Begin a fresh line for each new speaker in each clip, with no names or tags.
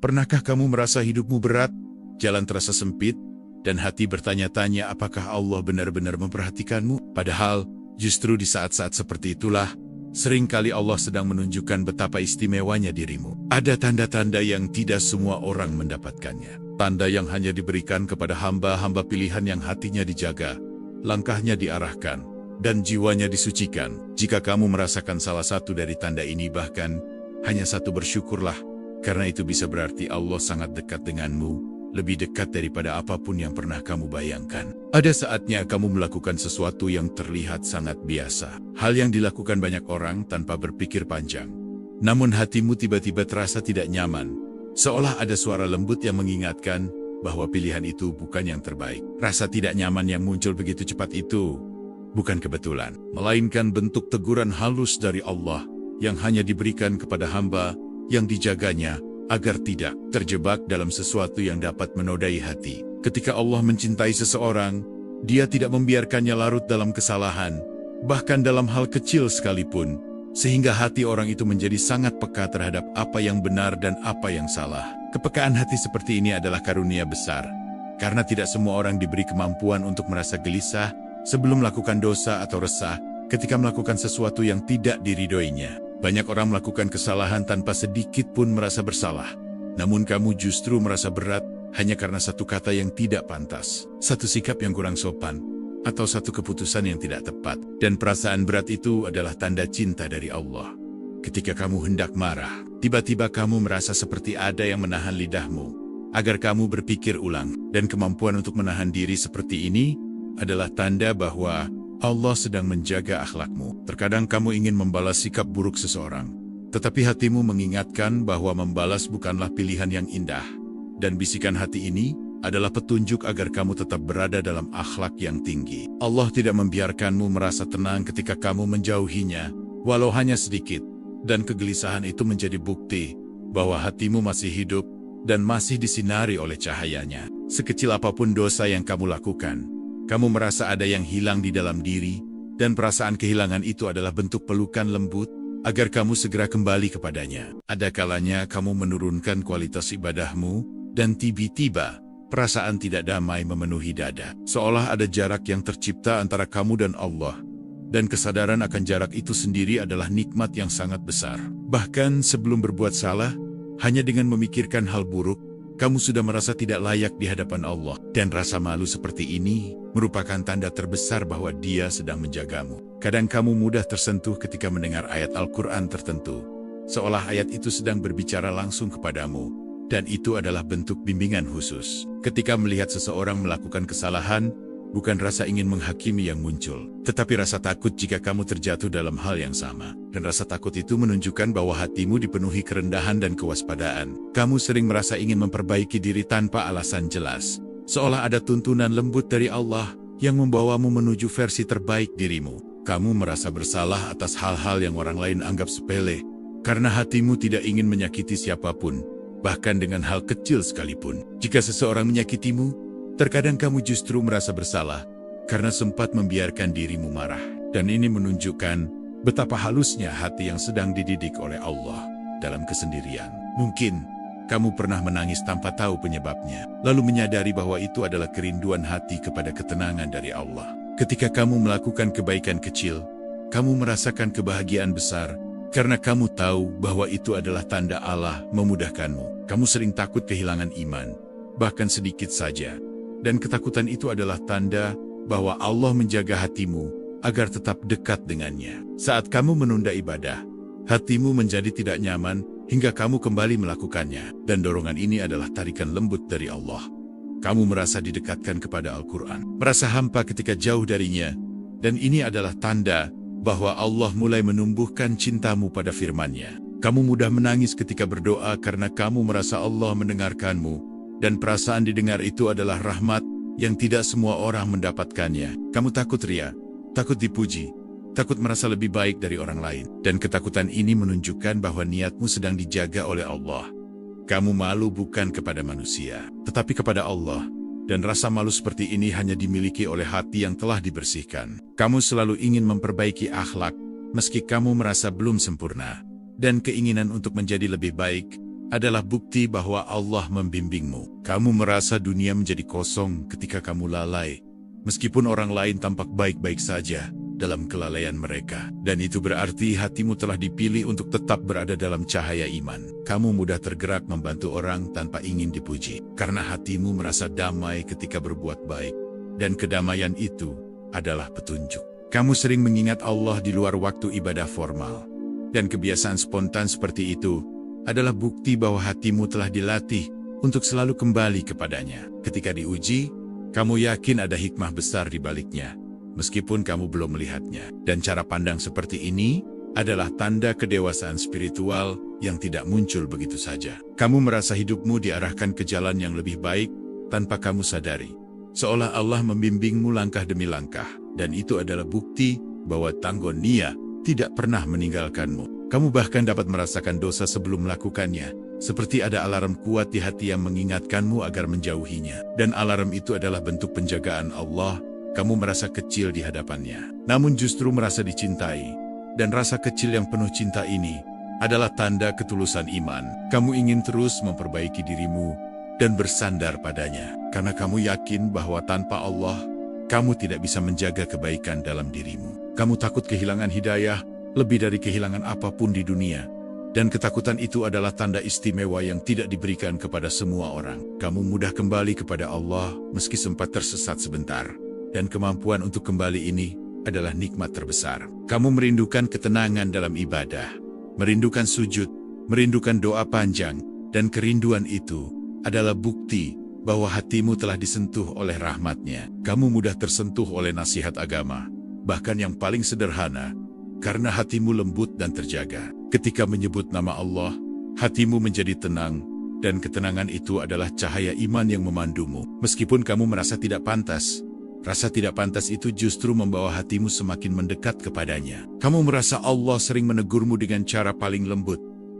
Pernahkah kamu merasa hidupmu berat, jalan terasa sempit, dan hati bertanya-tanya apakah Allah benar-benar memperhatikanmu? Padahal, justru di saat-saat seperti itulah, seringkali Allah sedang menunjukkan betapa istimewanya dirimu. Ada tanda-tanda yang tidak semua orang mendapatkannya. Tanda yang hanya diberikan kepada hamba-hamba pilihan yang hatinya dijaga, langkahnya diarahkan, dan jiwanya disucikan. Jika kamu merasakan salah satu dari tanda ini, bahkan hanya satu, bersyukurlah, karena itu bisa berarti Allah sangat dekat denganmu, lebih dekat daripada apapun yang pernah kamu bayangkan. Ada saatnya kamu melakukan sesuatu yang terlihat sangat biasa, hal yang dilakukan banyak orang tanpa berpikir panjang. Namun hatimu tiba-tiba terasa tidak nyaman, seolah ada suara lembut yang mengingatkan bahwa pilihan itu bukan yang terbaik. Rasa tidak nyaman yang muncul begitu cepat itu bukan kebetulan, melainkan bentuk teguran halus dari Allah yang hanya diberikan kepada hamba yang dijaganya agar tidak terjebak dalam sesuatu yang dapat menodai hati. Ketika Allah mencintai seseorang, Dia tidak membiarkannya larut dalam kesalahan, bahkan dalam hal kecil sekalipun, sehingga hati orang itu menjadi sangat peka terhadap apa yang benar dan apa yang salah. Kepekaan hati seperti ini adalah karunia besar, karena tidak semua orang diberi kemampuan untuk merasa gelisah sebelum melakukan dosa atau resah ketika melakukan sesuatu yang tidak diridhoinya. Banyak orang melakukan kesalahan tanpa sedikit pun merasa bersalah. Namun kamu justru merasa berat hanya karena satu kata yang tidak pantas, satu sikap yang kurang sopan, atau satu keputusan yang tidak tepat. Dan perasaan berat itu adalah tanda cinta dari Allah. Ketika kamu hendak marah, tiba-tiba kamu merasa seperti ada yang menahan lidahmu, agar kamu berpikir ulang. Dan kemampuan untuk menahan diri seperti ini adalah tanda bahwa Allah sedang menjaga akhlakmu. Terkadang kamu ingin membalas sikap buruk seseorang, tetapi hatimu mengingatkan bahwa membalas bukanlah pilihan yang indah. Dan bisikan hati ini adalah petunjuk agar kamu tetap berada dalam akhlak yang tinggi. Allah tidak membiarkanmu merasa tenang ketika kamu menjauhinya, walau hanya sedikit. Dan kegelisahan itu menjadi bukti bahwa hatimu masih hidup dan masih disinari oleh cahayanya. Sekecil apapun dosa yang kamu lakukan, kamu merasa ada yang hilang di dalam diri, dan perasaan kehilangan itu adalah bentuk pelukan lembut agar kamu segera kembali kepadanya. Ada kalanya kamu menurunkan kualitas ibadahmu, dan tiba-tiba perasaan tidak damai memenuhi dada. Seolah ada jarak yang tercipta antara kamu dan Allah, dan kesadaran akan jarak itu sendiri adalah nikmat yang sangat besar. Bahkan sebelum berbuat salah, hanya dengan memikirkan hal buruk, kamu sudah merasa tidak layak di hadapan Allah. Dan rasa malu seperti ini merupakan tanda terbesar bahwa Dia sedang menjagamu. Kadang kamu mudah tersentuh ketika mendengar ayat Al-Quran tertentu, seolah ayat itu sedang berbicara langsung kepadamu, dan itu adalah bentuk bimbingan khusus. Ketika melihat seseorang melakukan kesalahan, bukan rasa ingin menghakimi yang muncul, tetapi rasa takut jika kamu terjatuh dalam hal yang sama. Dan rasa takut itu menunjukkan bahwa hatimu dipenuhi kerendahan dan kewaspadaan. Kamu sering merasa ingin memperbaiki diri tanpa alasan jelas, seolah ada tuntunan lembut dari Allah yang membawamu menuju versi terbaik dirimu. Kamu merasa bersalah atas hal-hal yang orang lain anggap sepele, karena hatimu tidak ingin menyakiti siapapun, bahkan dengan hal kecil sekalipun. Jika seseorang menyakitimu, terkadang kamu justru merasa bersalah karena sempat membiarkan dirimu marah. Dan ini menunjukkan betapa halusnya hati yang sedang dididik oleh Allah dalam kesendirian. Mungkin kamu pernah menangis tanpa tahu penyebabnya, lalu menyadari bahwa itu adalah kerinduan hati kepada ketenangan dari Allah. Ketika kamu melakukan kebaikan kecil, kamu merasakan kebahagiaan besar karena kamu tahu bahwa itu adalah tanda Allah memudahkanmu. Kamu sering takut kehilangan iman, bahkan sedikit saja. Dan ketakutan itu adalah tanda bahwa Allah menjaga hatimu agar tetap dekat dengannya. Saat kamu menunda ibadah, hatimu menjadi tidak nyaman hingga kamu kembali melakukannya. Dan dorongan ini adalah tarikan lembut dari Allah. Kamu merasa didekatkan kepada Al-Quran, merasa hampa ketika jauh darinya. Dan ini adalah tanda bahwa Allah mulai menumbuhkan cintamu pada firman-Nya. Kamu mudah menangis ketika berdoa karena kamu merasa Allah mendengarkanmu. Dan perasaan didengar itu adalah rahmat yang tidak semua orang mendapatkannya. Kamu takut ria, takut dipuji, takut merasa lebih baik dari orang lain. Dan ketakutan ini menunjukkan bahwa niatmu sedang dijaga oleh Allah. Kamu malu bukan kepada manusia, tetapi kepada Allah. Dan rasa malu seperti ini hanya dimiliki oleh hati yang telah dibersihkan. Kamu selalu ingin memperbaiki akhlak, meski kamu merasa belum sempurna. Dan keinginan untuk menjadi lebih baik adalah bukti bahwa Allah membimbingmu. Kamu merasa dunia menjadi kosong ketika kamu lalai, meskipun orang lain tampak baik-baik saja dalam kelalaian mereka. Dan itu berarti hatimu telah dipilih untuk tetap berada dalam cahaya iman. Kamu mudah tergerak membantu orang tanpa ingin dipuji, karena hatimu merasa damai ketika berbuat baik. Dan kedamaian itu adalah petunjuk. Kamu sering mengingat Allah di luar waktu ibadah formal. Dan kebiasaan spontan seperti itu adalah bukti bahwa hatimu telah dilatih untuk selalu kembali kepadanya. Ketika diuji, kamu yakin ada hikmah besar di baliknya, meskipun kamu belum melihatnya. Dan cara pandang seperti ini adalah tanda kedewasaan spiritual yang tidak muncul begitu saja. Kamu merasa hidupmu diarahkan ke jalan yang lebih baik tanpa kamu sadari, seolah Allah membimbingmu langkah demi langkah. Dan itu adalah bukti bahwa Tanggon Nia tidak pernah meninggalkanmu. Kamu bahkan dapat merasakan dosa sebelum melakukannya, seperti ada alarm kuat di hati yang mengingatkanmu agar menjauhinya. Dan alarm itu adalah bentuk penjagaan Allah. Kamu merasa kecil di hadapannya, namun justru merasa dicintai. Dan rasa kecil yang penuh cinta ini adalah tanda ketulusan iman. Kamu ingin terus memperbaiki dirimu dan bersandar padanya, karena kamu yakin bahwa tanpa Allah, kamu tidak bisa menjaga kebaikan dalam dirimu. Kamu takut kehilangan hidayah lebih dari kehilangan apapun di dunia. Dan ketakutan itu adalah tanda istimewa yang tidak diberikan kepada semua orang. Kamu mudah kembali kepada Allah meski sempat tersesat sebentar. Dan kemampuan untuk kembali ini adalah nikmat terbesar. Kamu merindukan ketenangan dalam ibadah, merindukan sujud, merindukan doa panjang. Dan kerinduan itu adalah bukti bahwa hatimu telah disentuh oleh rahmat-Nya. Kamu mudah tersentuh oleh nasihat agama, bahkan yang paling sederhana, karena hatimu lembut dan terjaga. Ketika menyebut nama Allah, hatimu menjadi tenang, dan ketenangan itu adalah cahaya iman yang memandumu. Meskipun kamu merasa tidak pantas, rasa tidak pantas itu justru membawa hatimu semakin mendekat kepadanya. Kamu merasa Allah sering menegurmu dengan cara paling lembut,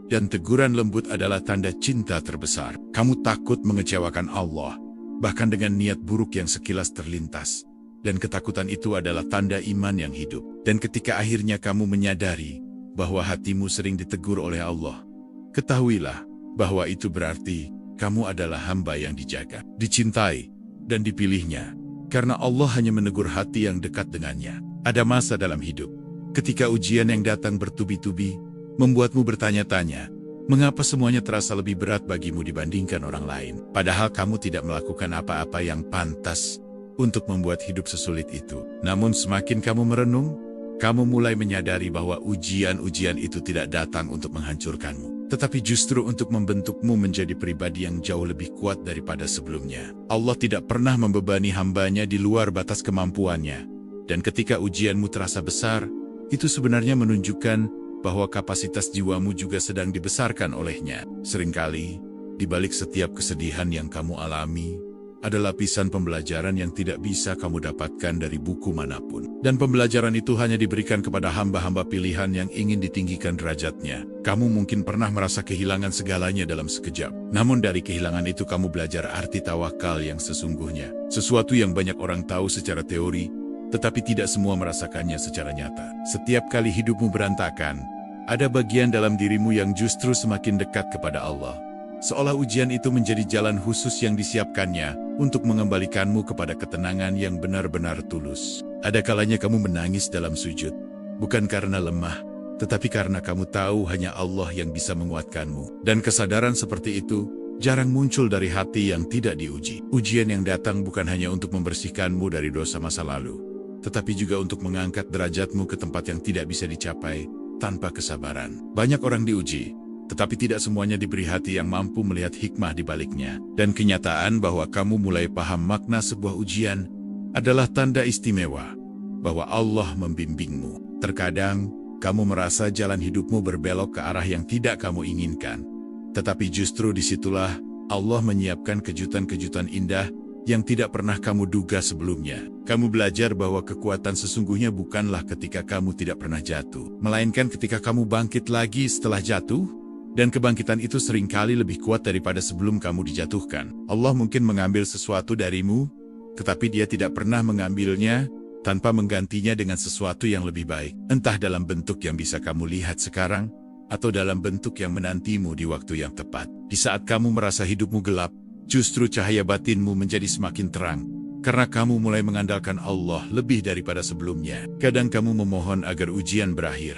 dan teguran lembut adalah tanda cinta terbesar. Kamu takut mengecewakan Allah, bahkan dengan niat buruk yang sekilas terlintas. Dan ketakutan itu adalah tanda iman yang hidup. Dan ketika akhirnya kamu menyadari bahwa hatimu sering ditegur oleh Allah, ketahuilah bahwa itu berarti kamu adalah hamba yang dijaga, dicintai, dan dipilihnya. Karena Allah hanya menegur hati yang dekat dengannya. Ada masa dalam hidup ketika ujian yang datang bertubi-tubi membuatmu bertanya-tanya, mengapa semuanya terasa lebih berat bagimu dibandingkan orang lain? Padahal kamu tidak melakukan apa-apa yang pantas untuk membuat hidup sesulit itu. Namun semakin kamu merenung, kamu mulai menyadari bahwa ujian-ujian itu tidak datang untuk menghancurkanmu, tetapi justru untuk membentukmu menjadi pribadi yang jauh lebih kuat daripada sebelumnya. Allah tidak pernah membebani hambanya di luar batas kemampuannya. Dan ketika ujianmu terasa besar, itu sebenarnya menunjukkan bahwa kapasitas jiwamu juga sedang dibesarkan olehnya. Seringkali, di balik setiap kesedihan yang kamu alami, ada lapisan pembelajaran yang tidak bisa kamu dapatkan dari buku manapun. Dan pembelajaran itu hanya diberikan kepada hamba-hamba pilihan yang ingin ditinggikan derajatnya. Kamu mungkin pernah merasa kehilangan segalanya dalam sekejap. Namun dari kehilangan itu kamu belajar arti tawakal yang sesungguhnya. Sesuatu yang banyak orang tahu secara teori, tetapi tidak semua merasakannya secara nyata. Setiap kali hidupmu berantakan, ada bagian dalam dirimu yang justru semakin dekat kepada Allah. Seolah ujian itu menjadi jalan khusus yang disiapkannya untuk mengembalikanmu kepada ketenangan yang benar-benar tulus. Ada kalanya kamu menangis dalam sujud, bukan karena lemah, tetapi karena kamu tahu hanya Allah yang bisa menguatkanmu. Dan kesadaran seperti itu jarang muncul dari hati yang tidak diuji. Ujian yang datang bukan hanya untuk membersihkanmu dari dosa masa lalu, tetapi juga untuk mengangkat derajatmu ke tempat yang tidak bisa dicapai tanpa kesabaran. Banyak orang diuji, tetapi tidak semuanya diberi hati yang mampu melihat hikmah di baliknya. Dan kenyataan bahwa kamu mulai paham makna sebuah ujian adalah tanda istimewa bahwa Allah membimbingmu. Terkadang, kamu merasa jalan hidupmu berbelok ke arah yang tidak kamu inginkan. Tetapi justru disitulah Allah menyiapkan kejutan-kejutan indah yang tidak pernah kamu duga sebelumnya. Kamu belajar bahwa kekuatan sesungguhnya bukanlah ketika kamu tidak pernah jatuh, melainkan ketika kamu bangkit lagi setelah jatuh. Dan kebangkitan itu seringkali lebih kuat daripada sebelum kamu dijatuhkan. Allah mungkin mengambil sesuatu darimu, tetapi Dia tidak pernah mengambilnya tanpa menggantinya dengan sesuatu yang lebih baik. Entah dalam bentuk yang bisa kamu lihat sekarang, atau dalam bentuk yang menantimu di waktu yang tepat. Di saat kamu merasa hidupmu gelap, justru cahaya batinmu menjadi semakin terang, karena kamu mulai mengandalkan Allah lebih daripada sebelumnya. Kadang kamu memohon agar ujian berakhir,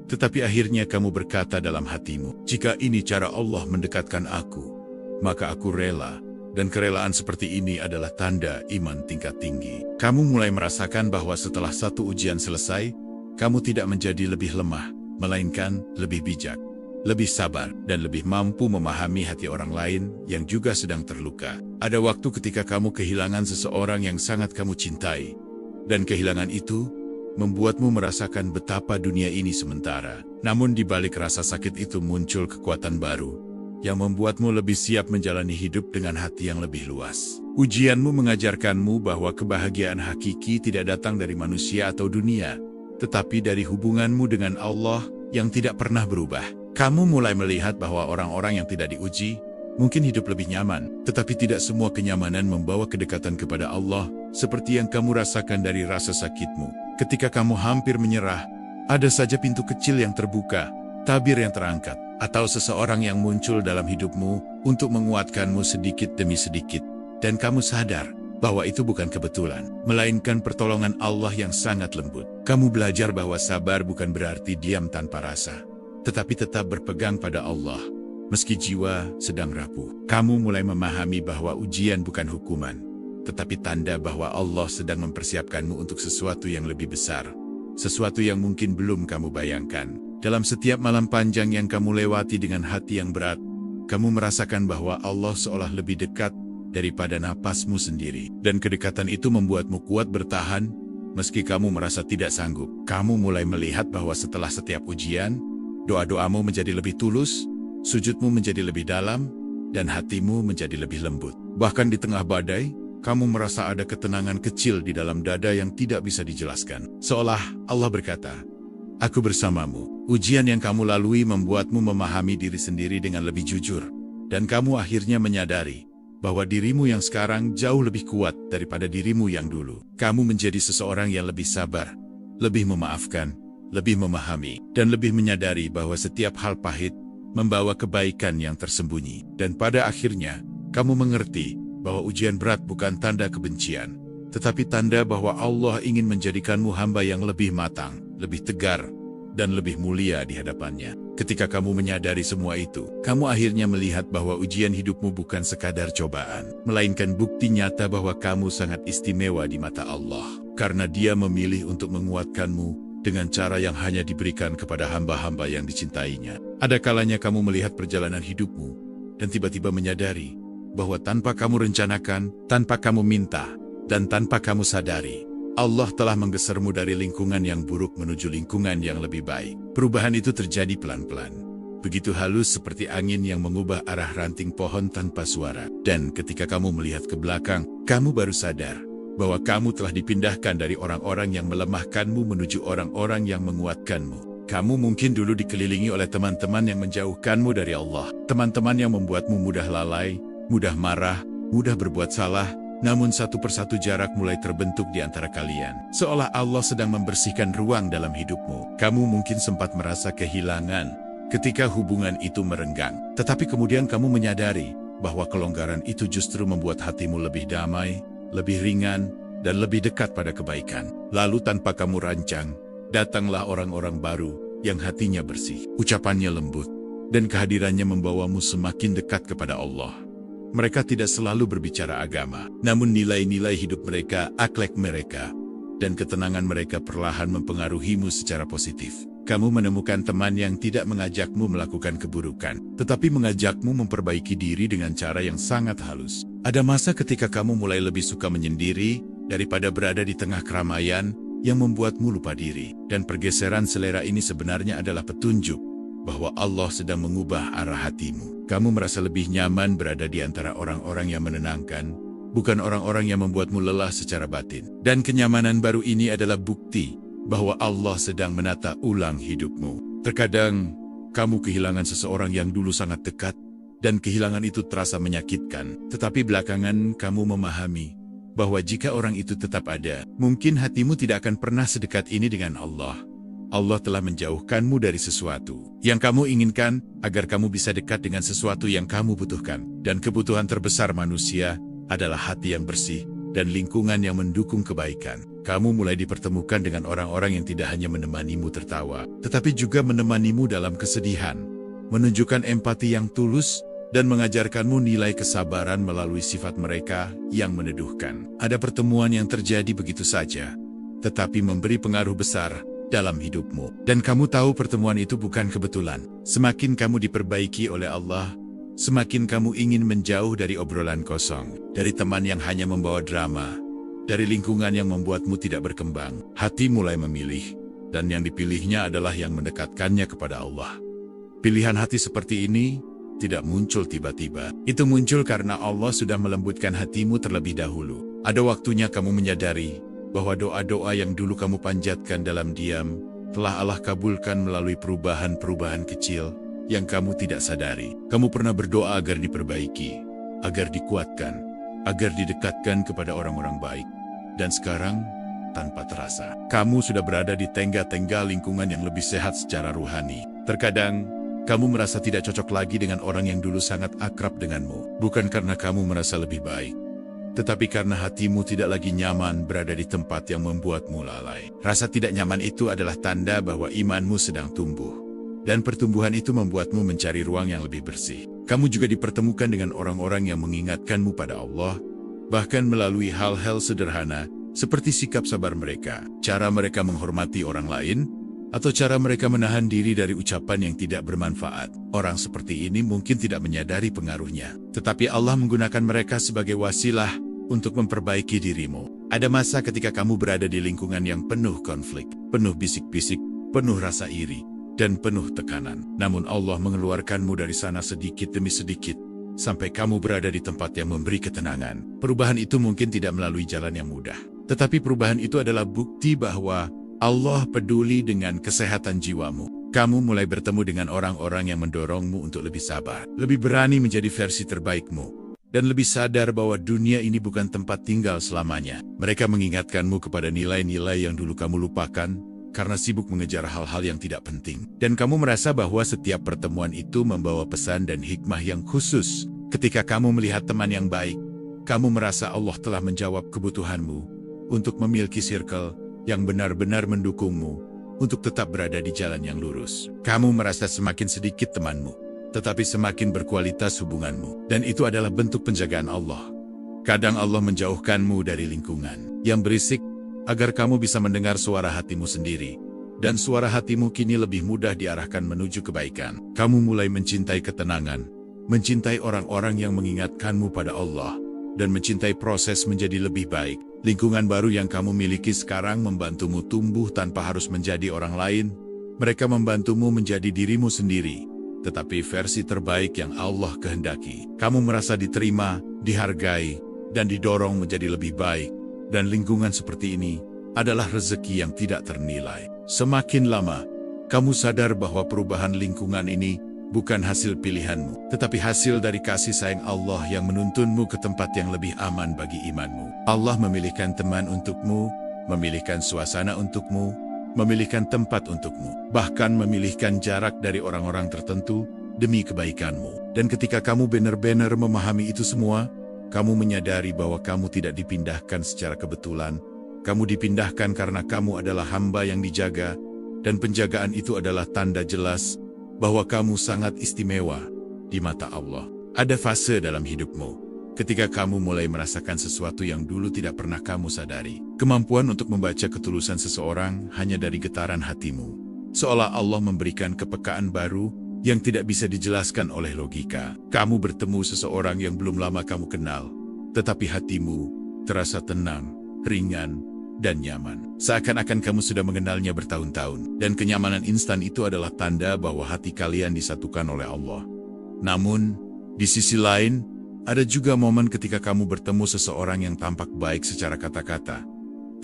tetapi akhirnya kamu berkata dalam hatimu, jika ini cara Allah mendekatkan aku, maka aku rela. Dan kerelaan seperti ini adalah tanda iman tingkat tinggi. Kamu mulai merasakan bahwa setelah satu ujian selesai, kamu tidak menjadi lebih lemah, melainkan lebih bijak, lebih sabar, dan lebih mampu memahami hati orang lain yang juga sedang terluka. Ada waktu ketika kamu kehilangan seseorang yang sangat kamu cintai, dan kehilangan itu membuatmu merasakan betapa dunia ini sementara. Namun di balik rasa sakit itu muncul kekuatan baru, yang membuatmu lebih siap menjalani hidup dengan hati yang lebih luas. Ujianmu mengajarkanmu bahwa kebahagiaan hakiki tidak datang dari manusia atau dunia, tetapi dari hubunganmu dengan Allah yang tidak pernah berubah. Kamu mulai melihat bahwa orang-orang yang tidak diuji mungkin hidup lebih nyaman, tetapi tidak semua kenyamanan membawa kedekatan kepada Allah, seperti yang kamu rasakan dari rasa sakitmu. Ketika kamu hampir menyerah, ada saja pintu kecil yang terbuka, tabir yang terangkat, atau seseorang yang muncul dalam hidupmu untuk menguatkanmu sedikit demi sedikit. Dan kamu sadar bahwa itu bukan kebetulan, melainkan pertolongan Allah yang sangat lembut. Kamu belajar bahwa sabar bukan berarti diam tanpa rasa, tetapi tetap berpegang pada Allah, meski jiwa sedang rapuh. Kamu mulai memahami bahwa ujian bukan hukuman, tetapi tanda bahwa Allah sedang mempersiapkanmu untuk sesuatu yang lebih besar, sesuatu yang mungkin belum kamu bayangkan. Dalam setiap malam panjang yang kamu lewati dengan hati yang berat, kamu merasakan bahwa Allah seolah lebih dekat daripada napasmu sendiri. Dan kedekatan itu membuatmu kuat bertahan, meski kamu merasa tidak sanggup. Kamu mulai melihat bahwa setelah setiap ujian, doa-doamu menjadi lebih tulus, sujudmu menjadi lebih dalam, dan hatimu menjadi lebih lembut. Bahkan di tengah badai, kamu merasa ada ketenangan kecil di dalam dada yang tidak bisa dijelaskan. Seolah Allah berkata, "Aku bersamamu." Ujian yang kamu lalui membuatmu memahami diri sendiri dengan lebih jujur, dan kamu akhirnya menyadari bahwa dirimu yang sekarang jauh lebih kuat daripada dirimu yang dulu. Kamu menjadi seseorang yang lebih sabar, lebih memaafkan, lebih memahami, dan lebih menyadari bahwa setiap hal pahit membawa kebaikan yang tersembunyi. Dan pada akhirnya, kamu mengerti bahwa ujian berat bukan tanda kebencian, tetapi tanda bahwa Allah ingin menjadikanmu hamba yang lebih matang, lebih tegar, dan lebih mulia di hadapannya. Ketika kamu menyadari semua itu, kamu akhirnya melihat bahwa ujian hidupmu bukan sekadar cobaan, melainkan bukti nyata bahwa kamu sangat istimewa di mata Allah, karena Dia memilih untuk menguatkanmu dengan cara yang hanya diberikan kepada hamba-hamba yang dicintainya. Ada kalanya kamu melihat perjalanan hidupmu, dan tiba-tiba menyadari bahwa tanpa kamu rencanakan, tanpa kamu minta, dan tanpa kamu sadari, Allah telah menggesermu dari lingkungan yang buruk menuju lingkungan yang lebih baik. Perubahan itu terjadi pelan-pelan, begitu halus seperti angin yang mengubah arah ranting pohon tanpa suara. Dan ketika kamu melihat ke belakang, kamu baru sadar bahwa kamu telah dipindahkan dari orang-orang yang melemahkanmu menuju orang-orang yang menguatkanmu. Kamu mungkin dulu dikelilingi oleh teman-teman yang menjauhkanmu dari Allah, teman-teman yang membuatmu mudah lalai, mudah marah, mudah berbuat salah. Namun satu persatu jarak mulai terbentuk di antara kalian. Seolah Allah sedang membersihkan ruang dalam hidupmu. Kamu mungkin sempat merasa kehilangan ketika hubungan itu merenggang. Tetapi kemudian kamu menyadari bahwa kelonggaran itu justru membuat hatimu lebih damai, lebih ringan, dan lebih dekat pada kebaikan. Lalu tanpa kamu rancang, datanglah orang-orang baru yang hatinya bersih, ucapannya lembut, dan kehadirannya membawamu semakin dekat kepada Allah. Mereka tidak selalu berbicara agama, namun nilai-nilai hidup mereka, akhlak mereka, dan ketenangan mereka perlahan mempengaruhimu secara positif. Kamu menemukan teman yang tidak mengajakmu melakukan keburukan, tetapi mengajakmu memperbaiki diri dengan cara yang sangat halus. Ada masa ketika kamu mulai lebih suka menyendiri daripada berada di tengah keramaian yang membuatmu lupa diri. Dan pergeseran selera ini sebenarnya adalah petunjuk bahwa Allah sedang mengubah arah hatimu. Kamu merasa lebih nyaman berada di antara orang-orang yang menenangkan, bukan orang-orang yang membuatmu lelah secara batin. Dan kenyamanan baru ini adalah bukti bahwa Allah sedang menata ulang hidupmu. Terkadang, kamu kehilangan seseorang yang dulu sangat dekat, dan kehilangan itu terasa menyakitkan. Tetapi belakangan kamu memahami bahwa jika orang itu tetap ada, mungkin hatimu tidak akan pernah sedekat ini dengan Allah. Allah telah menjauhkanmu dari sesuatu yang kamu inginkan agar kamu bisa dekat dengan sesuatu yang kamu butuhkan. Dan kebutuhan terbesar manusia adalah hati yang bersih dan lingkungan yang mendukung kebaikan. Kamu mulai dipertemukan dengan orang-orang yang tidak hanya menemanimu tertawa, tetapi juga menemanimu dalam kesedihan, menunjukkan empati yang tulus, dan mengajarkanmu nilai kesabaran melalui sifat mereka yang meneduhkan. Ada pertemuan yang terjadi begitu saja, tetapi memberi pengaruh besar dalam hidupmu. Dan kamu tahu pertemuan itu bukan kebetulan. Semakin kamu diperbaiki oleh Allah, semakin kamu ingin menjauh dari obrolan kosong, dari teman yang hanya membawa drama, dari lingkungan yang membuatmu tidak berkembang. Hati mulai memilih, dan yang dipilihnya adalah yang mendekatkannya kepada Allah. Pilihan hati seperti ini tidak muncul tiba-tiba. Itu muncul karena Allah sudah melembutkan hatimu terlebih dahulu. Ada waktunya kamu menyadari bahwa doa-doa yang dulu kamu panjatkan dalam diam telah Allah kabulkan melalui perubahan-perubahan kecil yang kamu tidak sadari. Kamu pernah berdoa agar diperbaiki, agar dikuatkan, agar didekatkan kepada orang-orang baik. Dan sekarang, tanpa terasa, kamu sudah berada di tengah-tengah lingkungan yang lebih sehat secara ruhani. Terkadang, kamu merasa tidak cocok lagi dengan orang yang dulu sangat akrab denganmu. Bukan karena kamu merasa lebih baik, tetapi karena hatimu tidak lagi nyaman berada di tempat yang membuatmu lalai. Rasa tidak nyaman itu adalah tanda bahwa imanmu sedang tumbuh. Dan pertumbuhan itu membuatmu mencari ruang yang lebih bersih. Kamu juga dipertemukan dengan orang-orang yang mengingatkanmu pada Allah, bahkan melalui hal-hal sederhana seperti sikap sabar mereka, cara mereka menghormati orang lain, atau cara mereka menahan diri dari ucapan yang tidak bermanfaat. Orang seperti ini mungkin tidak menyadari pengaruhnya, tetapi Allah menggunakan mereka sebagai wasilah untuk memperbaiki dirimu. Ada masa ketika kamu berada di lingkungan yang penuh konflik, penuh bisik-bisik, penuh rasa iri, dan penuh tekanan. Namun Allah mengeluarkanmu dari sana sedikit demi sedikit, sampai kamu berada di tempat yang memberi ketenangan. Perubahan itu mungkin tidak melalui jalan yang mudah, tetapi perubahan itu adalah bukti bahwa Allah peduli dengan kesehatan jiwamu. Kamu mulai bertemu dengan orang-orang yang mendorongmu untuk lebih sabar, lebih berani menjadi versi terbaikmu, dan lebih sadar bahwa dunia ini bukan tempat tinggal selamanya. Mereka mengingatkanmu kepada nilai-nilai yang dulu kamu lupakan karena sibuk mengejar hal-hal yang tidak penting. Dan kamu merasa bahwa setiap pertemuan itu membawa pesan dan hikmah yang khusus. Ketika kamu melihat teman yang baik, kamu merasa Allah telah menjawab kebutuhanmu untuk memiliki circle yang benar-benar mendukungmu untuk tetap berada di jalan yang lurus. Kamu merasa semakin sedikit temanmu, tetapi semakin berkualitas hubunganmu. Dan itu adalah bentuk penjagaan Allah. Kadang Allah menjauhkanmu dari lingkungan yang berisik agar kamu bisa mendengar suara hatimu sendiri. Dan suara hatimu kini lebih mudah diarahkan menuju kebaikan. Kamu mulai mencintai ketenangan, mencintai orang-orang yang mengingatkanmu pada Allah, dan mencintai proses menjadi lebih baik. Lingkungan baru yang kamu miliki sekarang membantumu tumbuh tanpa harus menjadi orang lain. Mereka membantumu menjadi dirimu sendiri, tetapi versi terbaik yang Allah kehendaki. Kamu merasa diterima, dihargai, dan didorong menjadi lebih baik. Dan lingkungan seperti ini adalah rezeki yang tidak ternilai. Semakin lama, kamu sadar bahwa perubahan lingkungan ini bukan hasil pilihanmu, tetapi hasil dari kasih sayang Allah yang menuntunmu ke tempat yang lebih aman bagi imanmu. Allah memilihkan teman untukmu, memilihkan suasana untukmu, memilihkan tempat untukmu, bahkan memilihkan jarak dari orang-orang tertentu demi kebaikanmu. Dan ketika kamu benar-benar memahami itu semua, kamu menyadari bahwa kamu tidak dipindahkan secara kebetulan. Kamu dipindahkan karena kamu adalah hamba yang dijaga, dan penjagaan itu adalah tanda jelas bahwa kamu sangat istimewa di mata Allah. Ada fase dalam hidupmu ketika kamu mulai merasakan sesuatu yang dulu tidak pernah kamu sadari. Kemampuan untuk membaca ketulusan seseorang hanya dari getaran hatimu. Seolah Allah memberikan kepekaan baru yang tidak bisa dijelaskan oleh logika. Kamu bertemu seseorang yang belum lama kamu kenal, tetapi hatimu terasa tenang, ringan, dan nyaman. Seakan-akan kamu sudah mengenalnya bertahun-tahun. Dan kenyamanan instan itu adalah tanda bahwa hati kalian disatukan oleh Allah. Namun, di sisi lain, ada juga momen ketika kamu bertemu seseorang yang tampak baik secara kata-kata,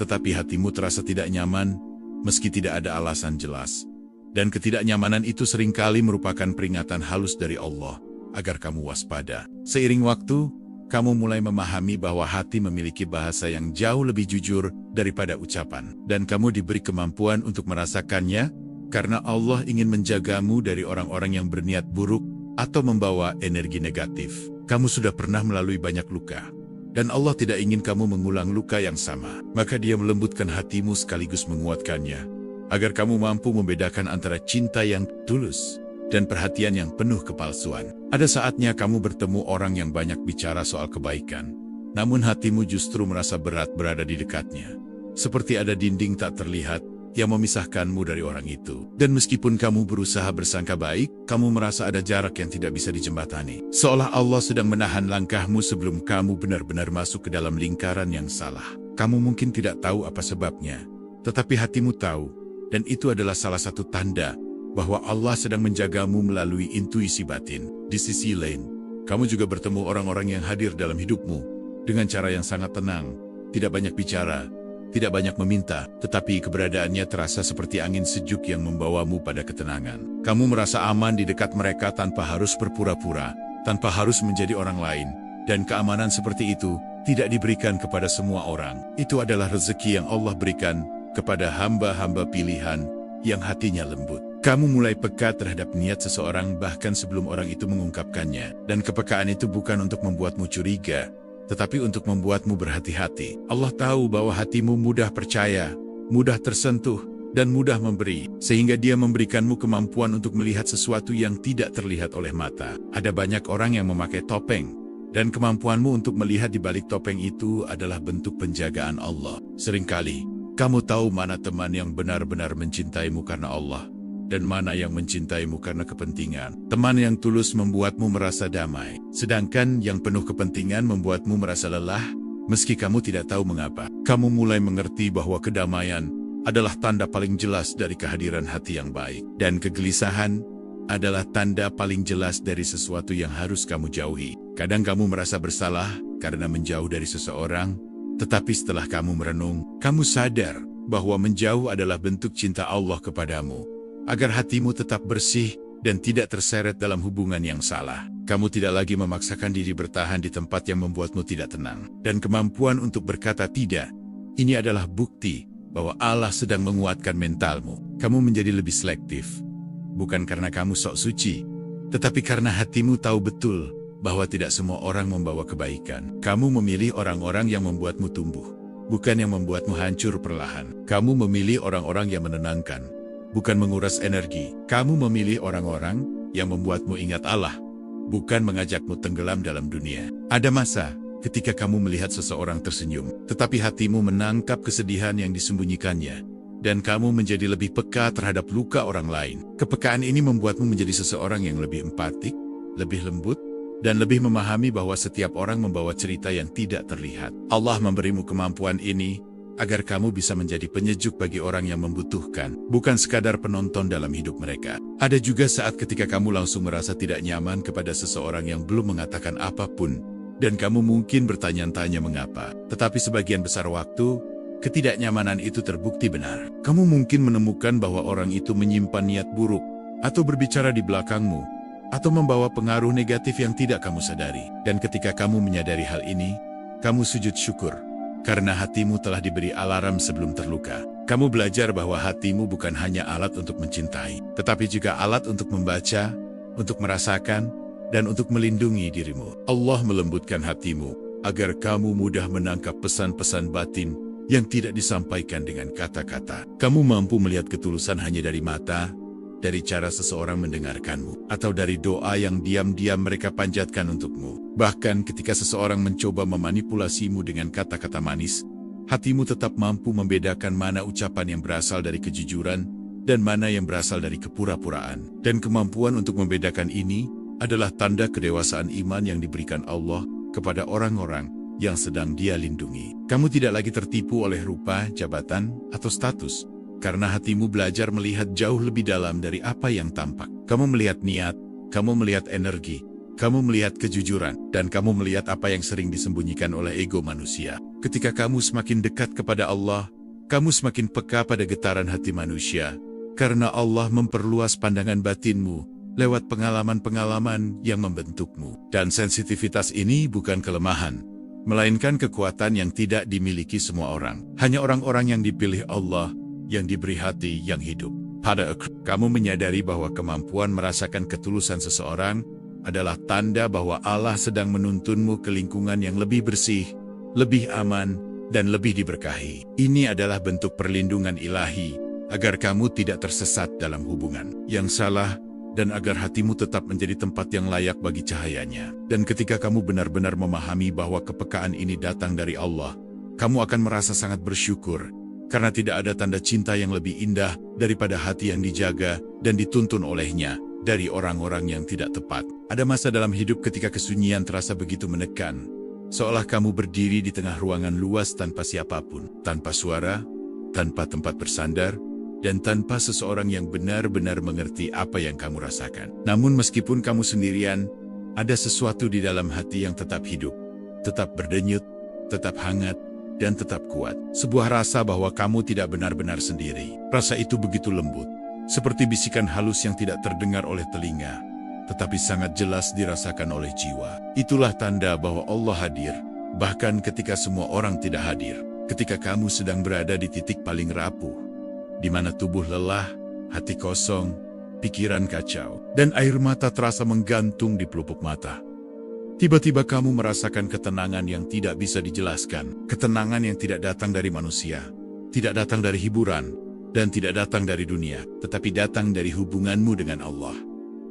tetapi hatimu terasa tidak nyaman, meski tidak ada alasan jelas. Dan ketidaknyamanan itu seringkali merupakan peringatan halus dari Allah, agar kamu waspada. Seiring waktu, kamu mulai memahami bahwa hati memiliki bahasa yang jauh lebih jujur daripada ucapan. Dan kamu diberi kemampuan untuk merasakannya, karena Allah ingin menjagamu dari orang-orang yang berniat buruk atau membawa energi negatif. Kamu sudah pernah melalui banyak luka, dan Allah tidak ingin kamu mengulang luka yang sama. Maka Dia melembutkan hatimu sekaligus menguatkannya, agar kamu mampu membedakan antara cinta yang tulus dan perhatian yang penuh kepalsuan. Ada saatnya kamu bertemu orang yang banyak bicara soal kebaikan, namun hatimu justru merasa berat berada di dekatnya. Seperti ada dinding tak terlihat yang memisahkanmu dari orang itu. Dan meskipun kamu berusaha bersangka baik, kamu merasa ada jarak yang tidak bisa dijembatani. Seolah Allah sedang menahan langkahmu sebelum kamu benar-benar masuk ke dalam lingkaran yang salah. Kamu mungkin tidak tahu apa sebabnya, tetapi hatimu tahu, dan itu adalah salah satu tanda bahwa Allah sedang menjagamu melalui intuisi batin. Di sisi lain, kamu juga bertemu orang-orang yang hadir dalam hidupmu dengan cara yang sangat tenang, tidak banyak bicara, tidak banyak meminta, tetapi keberadaannya terasa seperti angin sejuk yang membawamu pada ketenangan. Kamu merasa aman di dekat mereka tanpa harus berpura-pura, tanpa harus menjadi orang lain, dan keamanan seperti itu tidak diberikan kepada semua orang. Itu adalah rezeki yang Allah berikan kepada hamba-hamba pilihan yang hatinya lembut. Kamu mulai peka terhadap niat seseorang bahkan sebelum orang itu mengungkapkannya. Dan kepekaan itu bukan untuk membuatmu curiga, tetapi untuk membuatmu berhati-hati. Allah tahu bahwa hatimu mudah percaya, mudah tersentuh, dan mudah memberi, sehingga Dia memberikanmu kemampuan untuk melihat sesuatu yang tidak terlihat oleh mata. Ada banyak orang yang memakai topeng, dan kemampuanmu untuk melihat di balik topeng itu adalah bentuk penjagaan Allah. Seringkali, kamu tahu mana teman yang benar-benar mencintaimu karena Allah, dan mana yang mencintaimu karena kepentingan. Teman yang tulus membuatmu merasa damai, sedangkan yang penuh kepentingan membuatmu merasa lelah, meski kamu tidak tahu mengapa. Kamu mulai mengerti bahwa kedamaian adalah tanda paling jelas dari kehadiran hati yang baik, dan kegelisahan adalah tanda paling jelas dari sesuatu yang harus kamu jauhi. Kadang kamu merasa bersalah karena menjauh dari seseorang, tetapi setelah kamu merenung, kamu sadar bahwa menjauh adalah bentuk cinta Allah kepadamu, agar hatimu tetap bersih dan tidak terseret dalam hubungan yang salah. Kamu tidak lagi memaksakan diri bertahan di tempat yang membuatmu tidak tenang. Dan kemampuan untuk berkata tidak, ini adalah bukti bahwa Allah sedang menguatkan mentalmu. Kamu menjadi lebih selektif, bukan karena kamu sok suci, tetapi karena hatimu tahu betul bahwa tidak semua orang membawa kebaikan. Kamu memilih orang-orang yang membuatmu tumbuh, bukan yang membuatmu hancur perlahan. Kamu memilih orang-orang yang menenangkan, bukan menguras energi. Kamu memilih orang-orang yang membuatmu ingat Allah, bukan mengajakmu tenggelam dalam dunia. Ada masa ketika kamu melihat seseorang tersenyum, tetapi hatimu menangkap kesedihan yang disembunyikannya, dan kamu menjadi lebih peka terhadap luka orang lain. Kepekaan ini membuatmu menjadi seseorang yang lebih empatik, lebih lembut, dan lebih memahami bahwa setiap orang membawa cerita yang tidak terlihat. Allah memberimu kemampuan ini agar kamu bisa menjadi penyejuk bagi orang yang membutuhkan, bukan sekadar penonton dalam hidup mereka. Ada juga saat ketika kamu langsung merasa tidak nyaman kepada seseorang yang belum mengatakan apapun, dan kamu mungkin bertanya-tanya mengapa. Tetapi sebagian besar waktu, ketidaknyamanan itu terbukti benar. Kamu mungkin menemukan bahwa orang itu menyimpan niat buruk, atau berbicara di belakangmu, atau membawa pengaruh negatif yang tidak kamu sadari. Dan ketika kamu menyadari hal ini, kamu sujud syukur, karena hatimu telah diberi alarm sebelum terluka. Kamu belajar bahwa hatimu bukan hanya alat untuk mencintai, tetapi juga alat untuk membaca, untuk merasakan, dan untuk melindungi dirimu. Allah melembutkan hatimu, agar kamu mudah menangkap pesan-pesan batin yang tidak disampaikan dengan kata-kata. Kamu mampu melihat ketulusan hanya dari mata, dari cara seseorang mendengarkanmu, atau dari doa yang diam-diam mereka panjatkan untukmu. Bahkan ketika seseorang mencoba memanipulasimu dengan kata-kata manis, hatimu tetap mampu membedakan mana ucapan yang berasal dari kejujuran dan mana yang berasal dari kepura-puraan. Dan kemampuan untuk membedakan ini adalah tanda kedewasaan iman yang diberikan Allah kepada orang-orang yang sedang Dia lindungi. Kamu tidak lagi tertipu oleh rupa, jabatan, atau status, karena hatimu belajar melihat jauh lebih dalam dari apa yang tampak. Kamu melihat niat, kamu melihat energi, kamu melihat kejujuran, dan kamu melihat apa yang sering disembunyikan oleh ego manusia. Ketika kamu semakin dekat kepada Allah, kamu semakin peka pada getaran hati manusia, karena Allah memperluas pandangan batinmu, lewat pengalaman-pengalaman yang membentukmu. Dan sensitivitas ini bukan kelemahan, melainkan kekuatan yang tidak dimiliki semua orang. Hanya orang-orang yang dipilih Allah, yang diberi hati yang hidup. Pada kamu menyadari bahwa kemampuan merasakan ketulusan seseorang adalah tanda bahwa Allah sedang menuntunmu ke lingkungan yang lebih bersih, lebih aman, dan lebih diberkahi. Ini adalah bentuk perlindungan ilahi, agar kamu tidak tersesat dalam hubungan yang salah, dan agar hatimu tetap menjadi tempat yang layak bagi cahayanya. Dan ketika kamu benar-benar memahami bahwa kepekaan ini datang dari Allah, kamu akan merasa sangat bersyukur, karena tidak ada tanda cinta yang lebih indah daripada hati yang dijaga dan dituntun olehnya dari orang-orang yang tidak tepat. Ada masa dalam hidup ketika kesunyian terasa begitu menekan, seolah kamu berdiri di tengah ruangan luas tanpa siapapun, tanpa suara, tanpa tempat bersandar, dan tanpa seseorang yang benar-benar mengerti apa yang kamu rasakan. Namun meskipun kamu sendirian, ada sesuatu di dalam hati yang tetap hidup, tetap berdenyut, tetap hangat, dan tetap kuat. Sebuah rasa bahwa kamu tidak benar-benar sendiri. Rasa itu begitu lembut, seperti bisikan halus yang tidak terdengar oleh telinga, tetapi sangat jelas dirasakan oleh jiwa. Itulah tanda bahwa Allah hadir, bahkan ketika semua orang tidak hadir. Ketika kamu sedang berada di titik paling rapuh, di mana tubuh lelah, hati kosong, pikiran kacau, dan air mata terasa menggantung di pelupuk mata. Tiba-tiba kamu merasakan ketenangan yang tidak bisa dijelaskan. Ketenangan yang tidak datang dari manusia, tidak datang dari hiburan, dan tidak datang dari dunia, tetapi datang dari hubunganmu dengan Allah.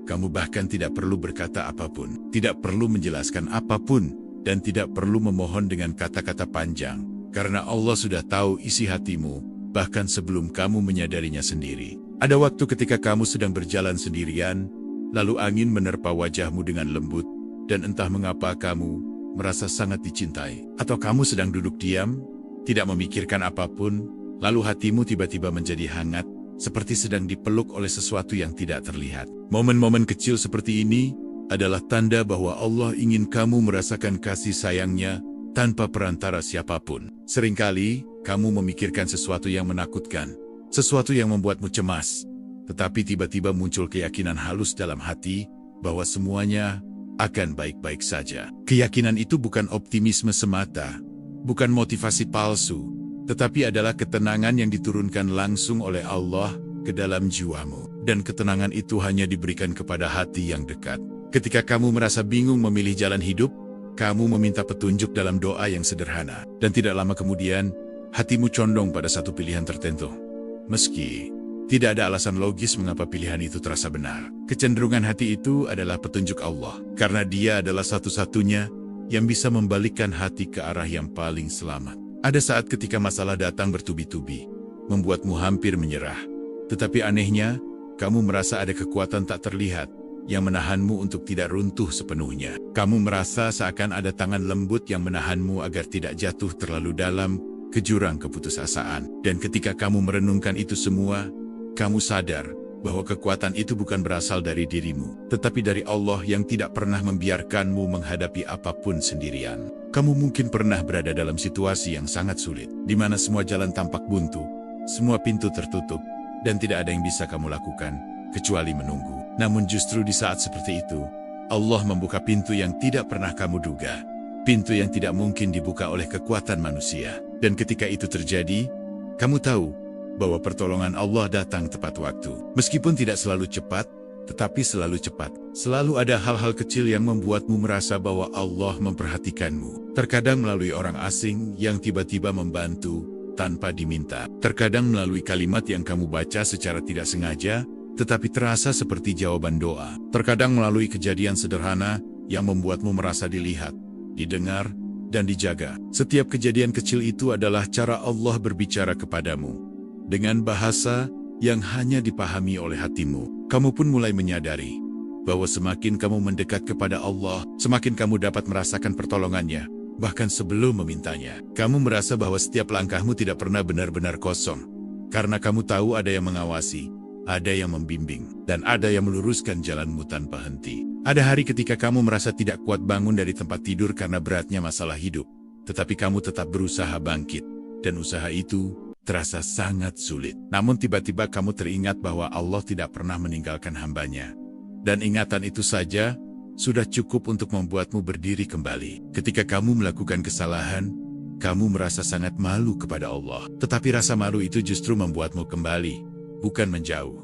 Kamu bahkan tidak perlu berkata apapun, tidak perlu menjelaskan apapun, dan tidak perlu memohon dengan kata-kata panjang, karena Allah sudah tahu isi hatimu, bahkan sebelum kamu menyadarinya sendiri. Ada waktu ketika kamu sedang berjalan sendirian, lalu angin menerpa wajahmu dengan lembut, dan entah mengapa kamu merasa sangat dicintai. Atau kamu sedang duduk diam, tidak memikirkan apapun, lalu hatimu tiba-tiba menjadi hangat, seperti sedang dipeluk oleh sesuatu yang tidak terlihat. Momen-momen kecil seperti ini adalah tanda bahwa Allah ingin kamu merasakan kasih sayangnya tanpa perantara siapapun. Seringkali, kamu memikirkan sesuatu yang menakutkan, sesuatu yang membuatmu cemas, tetapi tiba-tiba muncul keyakinan halus dalam hati bahwa semuanya akan baik-baik saja. Keyakinan itu bukan optimisme semata, bukan motivasi palsu, tetapi adalah ketenangan yang diturunkan langsung oleh Allah ke dalam jiwamu. Dan ketenangan itu hanya diberikan kepada hati yang dekat. Ketika kamu merasa bingung memilih jalan hidup, kamu meminta petunjuk dalam doa yang sederhana. Dan tidak lama kemudian, hatimu condong pada satu pilihan tertentu. Meski tidak ada alasan logis mengapa pilihan itu terasa benar. Kecenderungan hati itu adalah petunjuk Allah. Karena Dia adalah satu-satunya yang bisa membalikkan hati ke arah yang paling selamat. Ada saat ketika masalah datang bertubi-tubi, membuatmu hampir menyerah. Tetapi anehnya, kamu merasa ada kekuatan tak terlihat yang menahanmu untuk tidak runtuh sepenuhnya. Kamu merasa seakan ada tangan lembut yang menahanmu agar tidak jatuh terlalu dalam ke jurang keputusasaan. Dan ketika kamu merenungkan itu semua, kamu sadar bahwa kekuatan itu bukan berasal dari dirimu, tetapi dari Allah yang tidak pernah membiarkanmu menghadapi apapun sendirian. Kamu mungkin pernah berada dalam situasi yang sangat sulit, di mana semua jalan tampak buntu, semua pintu tertutup, dan tidak ada yang bisa kamu lakukan, kecuali menunggu. Namun justru di saat seperti itu, Allah membuka pintu yang tidak pernah kamu duga, pintu yang tidak mungkin dibuka oleh kekuatan manusia. Dan ketika itu terjadi, kamu tahu bahwa pertolongan Allah datang tepat waktu. Meskipun tidak selalu cepat, tetapi selalu cepat. Selalu ada hal-hal kecil yang membuatmu merasa bahwa Allah memperhatikanmu. Terkadang melalui orang asing yang tiba-tiba membantu tanpa diminta. Terkadang melalui kalimat yang kamu baca secara tidak sengaja, tetapi terasa seperti jawaban doa. Terkadang melalui kejadian sederhana yang membuatmu merasa dilihat, didengar, dan dijaga. Setiap kejadian kecil itu adalah cara Allah berbicara kepadamu. Dengan bahasa yang hanya dipahami oleh hatimu, kamu pun mulai menyadari bahwa semakin kamu mendekat kepada Allah, semakin kamu dapat merasakan pertolongannya, bahkan sebelum memintanya. Kamu merasa bahwa setiap langkahmu tidak pernah benar-benar kosong, karena kamu tahu ada yang mengawasi, ada yang membimbing, dan ada yang meluruskan jalanmu tanpa henti. Ada hari ketika kamu merasa tidak kuat bangun dari tempat tidur karena beratnya masalah hidup, tetapi kamu tetap berusaha bangkit, dan usaha itu terasa sangat sulit. Namun tiba-tiba kamu teringat bahwa Allah tidak pernah meninggalkan hambanya. Dan ingatan itu saja sudah cukup untuk membuatmu berdiri kembali. Ketika kamu melakukan kesalahan, kamu merasa sangat malu kepada Allah. Tetapi rasa malu itu justru membuatmu kembali, bukan menjauh.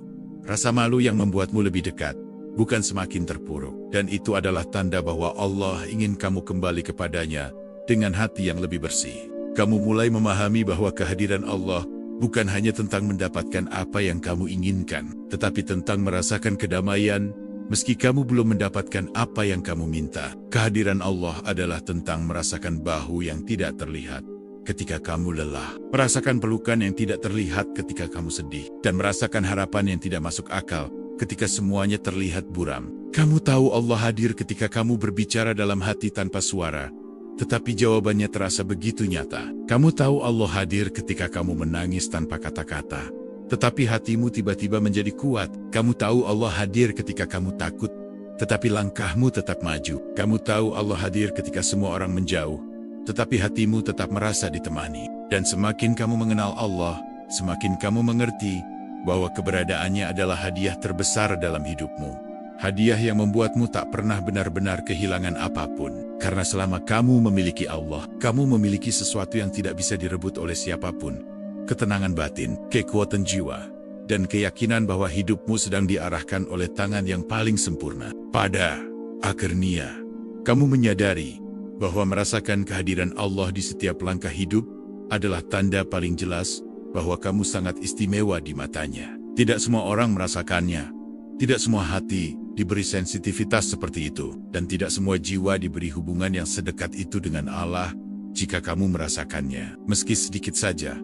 Rasa malu yang membuatmu lebih dekat, bukan semakin terpuruk. Dan itu adalah tanda bahwa Allah ingin kamu kembali kepadanya dengan hati yang lebih bersih. Kamu mulai memahami bahwa kehadiran Allah bukan hanya tentang mendapatkan apa yang kamu inginkan, tetapi tentang merasakan kedamaian meski kamu belum mendapatkan apa yang kamu minta. Kehadiran Allah adalah tentang merasakan bahu yang tidak terlihat ketika kamu lelah, merasakan pelukan yang tidak terlihat ketika kamu sedih, dan merasakan harapan yang tidak masuk akal ketika semuanya terlihat buram. Kamu tahu Allah hadir ketika kamu berbicara dalam hati tanpa suara, tetapi jawabannya terasa begitu nyata. Kamu tahu Allah hadir ketika kamu menangis tanpa kata-kata, tetapi hatimu tiba-tiba menjadi kuat. Kamu tahu Allah hadir ketika kamu takut, tetapi langkahmu tetap maju. Kamu tahu Allah hadir ketika semua orang menjauh, tetapi hatimu tetap merasa ditemani. Dan semakin kamu mengenal Allah, semakin kamu mengerti bahwa keberadaannya adalah hadiah terbesar dalam hidupmu. Hadiah yang membuatmu tak pernah benar-benar kehilangan apapun. Karena selama kamu memiliki Allah, kamu memiliki sesuatu yang tidak bisa direbut oleh siapapun. Ketenangan batin, kekuatan jiwa, dan keyakinan bahwa hidupmu sedang diarahkan oleh tangan yang paling sempurna. Pada akhirnya, kamu menyadari bahwa merasakan kehadiran Allah di setiap langkah hidup adalah tanda paling jelas bahwa kamu sangat istimewa di matanya. Tidak semua orang merasakannya, tidak semua hati diberi sensitivitas seperti itu, dan tidak semua jiwa diberi hubungan yang sedekat itu dengan Allah. Jika kamu merasakannya, meski sedikit saja,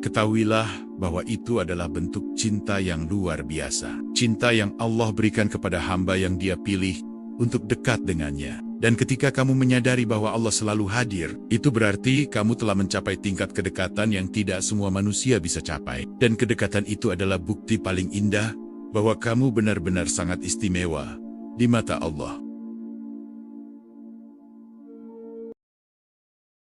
ketahuilah bahwa itu adalah bentuk cinta yang luar biasa. Cinta yang Allah berikan kepada hamba yang Dia pilih untuk dekat dengannya. Dan ketika kamu menyadari bahwa Allah selalu hadir, itu berarti kamu telah mencapai tingkat kedekatan yang tidak semua manusia bisa capai. Dan kedekatan itu adalah bukti paling indah bahwa kamu benar-benar sangat istimewa di mata Allah.